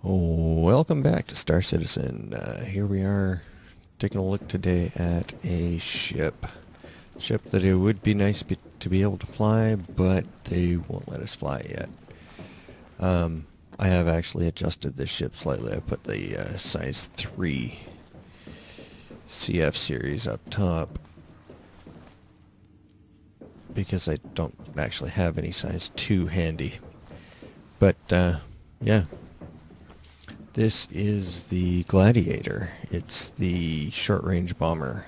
Welcome back to Star Citizen. Here we are taking a look today at a ship. Ship that it would be nice to be able to fly, but they won't let us fly yet. I have actually adjusted this ship slightly. I put the size 3 CF series up top because I don't actually have any size 2 handy. But yeah. This is the Gladiator. It's the short-range bomber.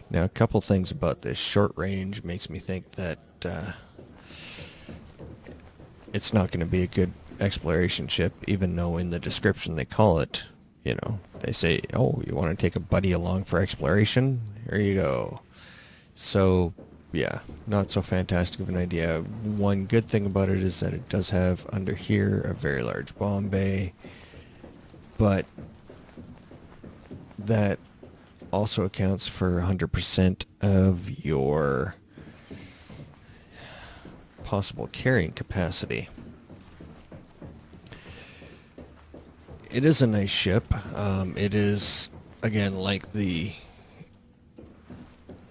Now, a couple things about this. Short range makes me think that it's not going to be a good exploration ship, even though in the description they call it, they say, oh, you want to take a buddy along for exploration? Here you go. So, yeah, not so fantastic of an idea. One good thing about it is that it does have under here a very large bomb bay. But that also accounts for 100% of your possible carrying capacity. It is a nice ship. It is, again, like the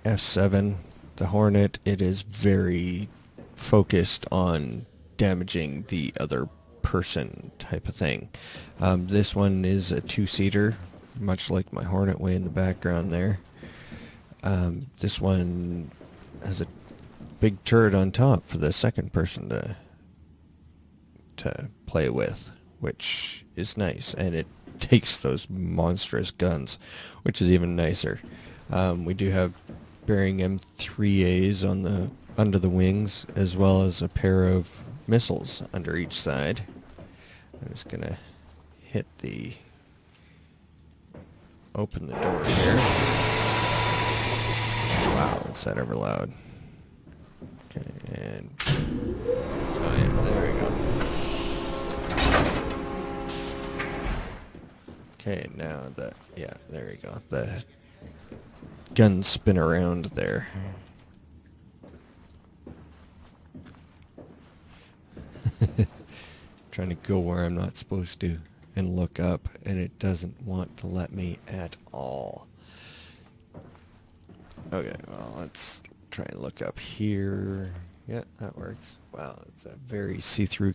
F7, the Hornet. It is very focused on damaging the other person type of thing. This one is a 2-seater, much like my Hornet way in the background there. This one has a big turret on top for the second person to play with, which is nice, and it takes those monstrous guns, which is even nicer. We do have bearing M3As under the wings, as well as a pair of missiles under each side. I'm just gonna open the door here. Wow, is that ever loud? Okay, and oh yeah, there we go. Okay, now there we go. The guns spin around there. Trying to go where I'm not supposed to and look up, and it doesn't want to let me at all. Okay, well, let's try and look up here. Yeah, that works. Wow, it's a very see-through.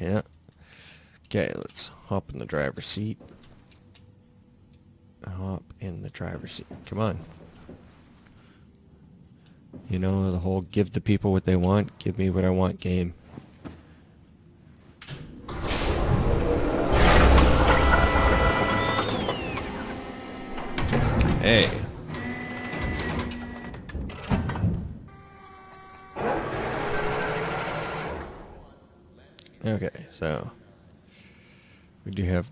Yeah. Okay, let's hop in the driver's seat. Hop in the driver's seat. Come on. You know, the whole give the people what they want, give me what I want game. Hey. Okay, so we do have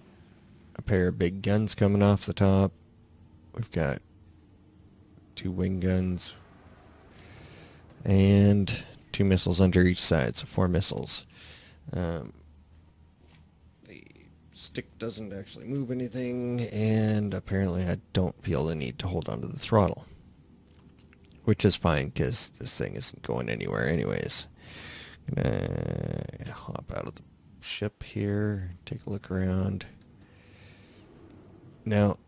a pair of big guns coming off the top. We've got 2 wing guns and 2 missiles under each side, so 4 missiles. The stick doesn't actually move anything, and apparently I don't feel the need to hold onto the throttle, which is fine because this thing isn't going anywhere anyways. Gonna hop out of the ship here, take a look around. Now,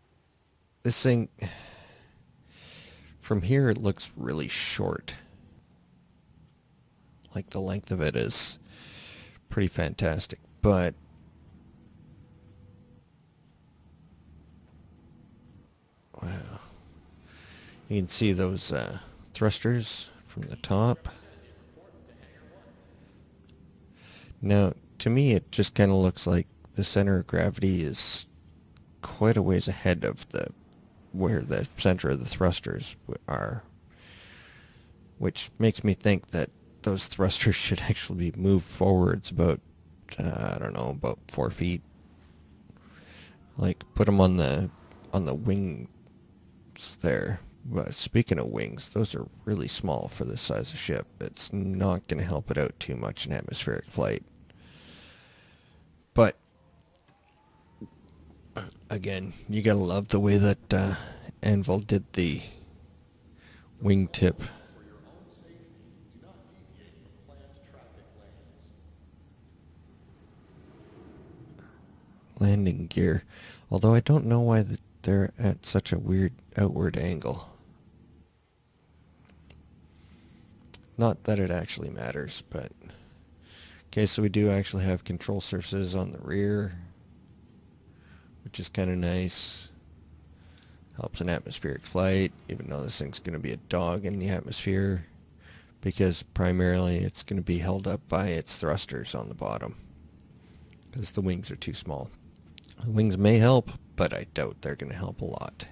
this thing, from here it looks really short. Like the length of it is pretty fantastic, but wow. You can see those thrusters from the top. Now, to me, it just kind of looks like the center of gravity is quite a ways ahead of where the center of the thrusters are, which makes me think that those thrusters should actually be moved forwards about, I don't know, about 4 feet. Like, put them on the wings there. But speaking of wings, those are really small for this size of ship. It's not going to help it out too much in atmospheric flight. But again, you gotta love the way that Anvil did the wingtip. landing gear. Although I don't know why they're at such a weird outward angle. Not that it actually matters, but... Okay, so we do actually have control surfaces on the rear, which is kind of nice. Helps in atmospheric flight, even though this thing's going to be a dog in the atmosphere, because primarily it's going to be held up by its thrusters on the bottom, because the wings are too small. The wings may help, but I doubt they're going to help a lot.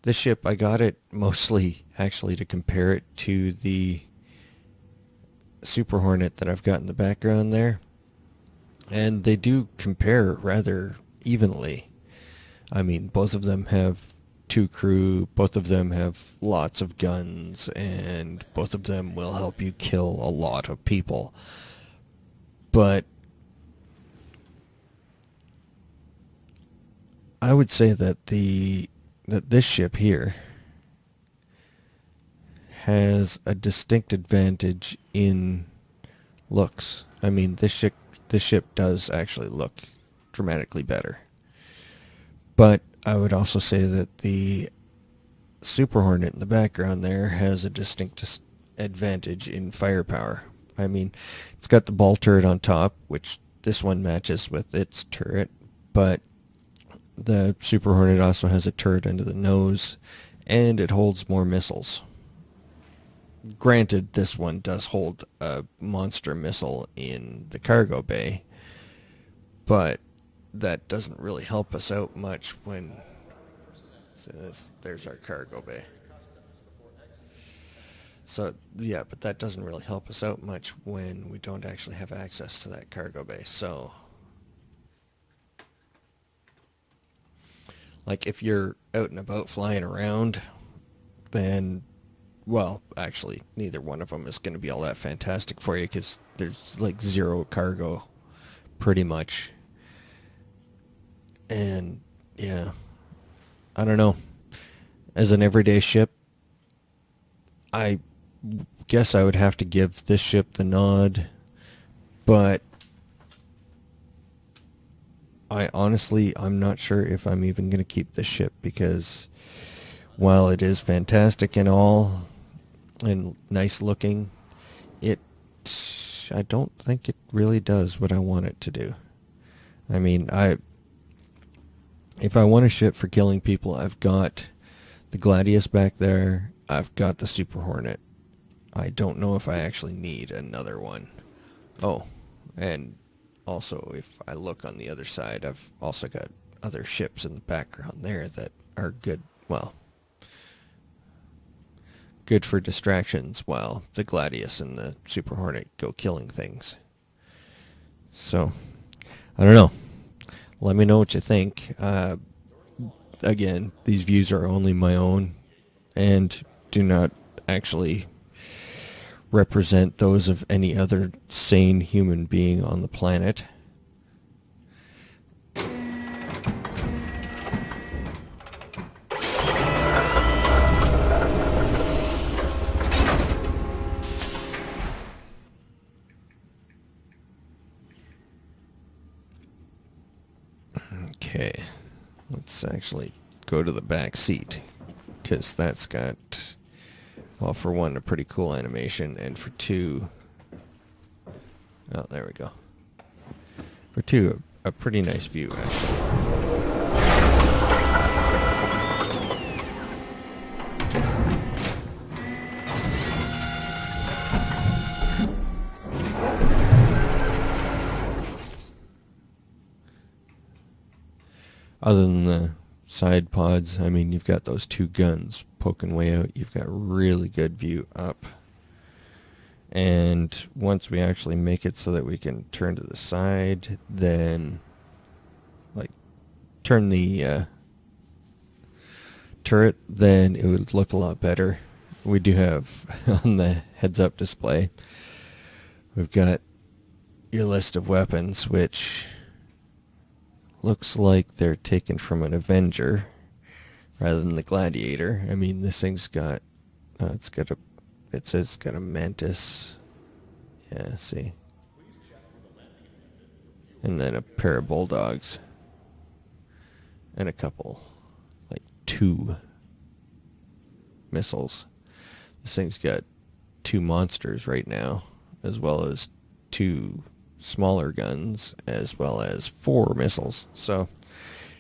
This ship, I got it mostly actually to compare it to the Super Hornet that I've got in the background there, and they do compare rather evenly. I mean, both of them have 2 crew, both of them have lots of guns, and both of them will help you kill a lot of people. But I would say that this ship here has a distinct advantage in looks. I mean, this ship does actually look dramatically better. But I would also say that the Super Hornet in the background there has a distinct advantage in firepower. I mean, it's got the ball turret on top, which this one matches with its turret, but the Super Hornet also has a turret under the nose, and it holds more missiles. Granted, this one does hold a monster missile in the cargo bay, but that doesn't really help us out much when... So there's our cargo bay. So, yeah, but that doesn't really help us out much when we don't actually have access to that cargo bay. So, like, if you're out and about flying around, then, well, actually, neither one of them is going to be all that fantastic for you, because there's, like, 0 cargo, pretty much. And, yeah, I don't know. As an everyday ship, I guess I would have to give this ship the nod, but I'm not sure if I'm even going to keep this ship, because while it is fantastic and all, and nice looking, I don't think it really does what I want it to do. I mean, if I want a ship for killing people, I've got the Gladiator back there. I've got the Super Hornet. I don't know if I actually need another one. Oh, and also if I look on the other side, I've also got other ships in the background there that are good, well, good for distractions while the Gladius and the Super Hornet go killing things. So, I don't know. Let me know what you think. Again, these views are only my own and do not actually represent those of any other sane human being on the planet. Okay, let's actually go to the back seat, because that's got, well, for one, a pretty cool animation, and for two, oh, there we go. For two, a pretty nice view, actually. Other than the side pods, I mean, you've got those 2 guns poking way out. You've got really good view up. And once we actually make it so that we can turn to the side, then, like, turn the turret, then it would look a lot better. We do have, on the heads-up display, we've got your list of weapons, which looks like they're taken from an Avenger rather than the Gladiator. I mean, this thing's got, it says it's got a Mantis. Yeah, see. and then a pair of bulldogs, and a couple, like 2 missiles. This thing's got 2 monsters right now, as well as 2 smaller guns, as well as 4 missiles. So,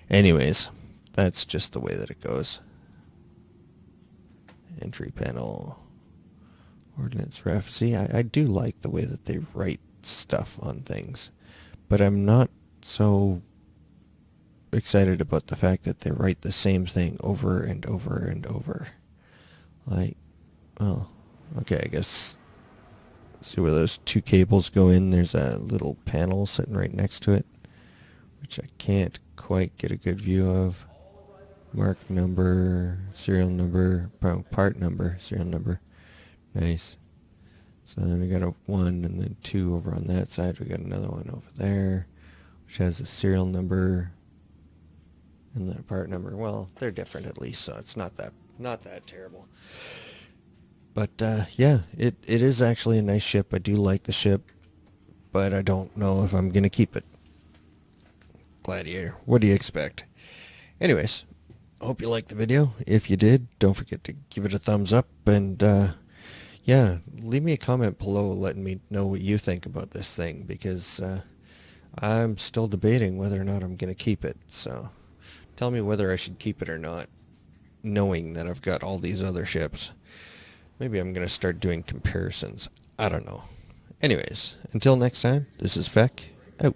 anyways, that's just the way that it goes. Entry panel, ordnance ref. See, I do like the way that they write stuff on things, but I'm not so excited about the fact that they write the same thing over and over and over. Like, well, okay, I guess, see where those 2 cables go in? There's a little panel sitting right next to it, which I can't quite get a good view of. Mark number, serial number, part number, serial number. Nice. So then we got a 1 and then 2 over on that side. We got another one over there, which has a serial number and then a part number. Well, they're different at least, so it's not that terrible. But yeah, it is actually a nice ship. I do like the ship, but I don't know if I'm gonna keep it. Gladiator, what do you expect? Anyways, hope you liked the video. If you did, don't forget to give it a thumbs up, and yeah, leave me a comment below letting me know what you think about this thing, because I'm still debating whether or not I'm going to keep it. So tell me whether I should keep it or not, knowing that I've got all these other ships. Maybe I'm going to start doing comparisons. I don't know. Anyways, until next time, this is Feck, out.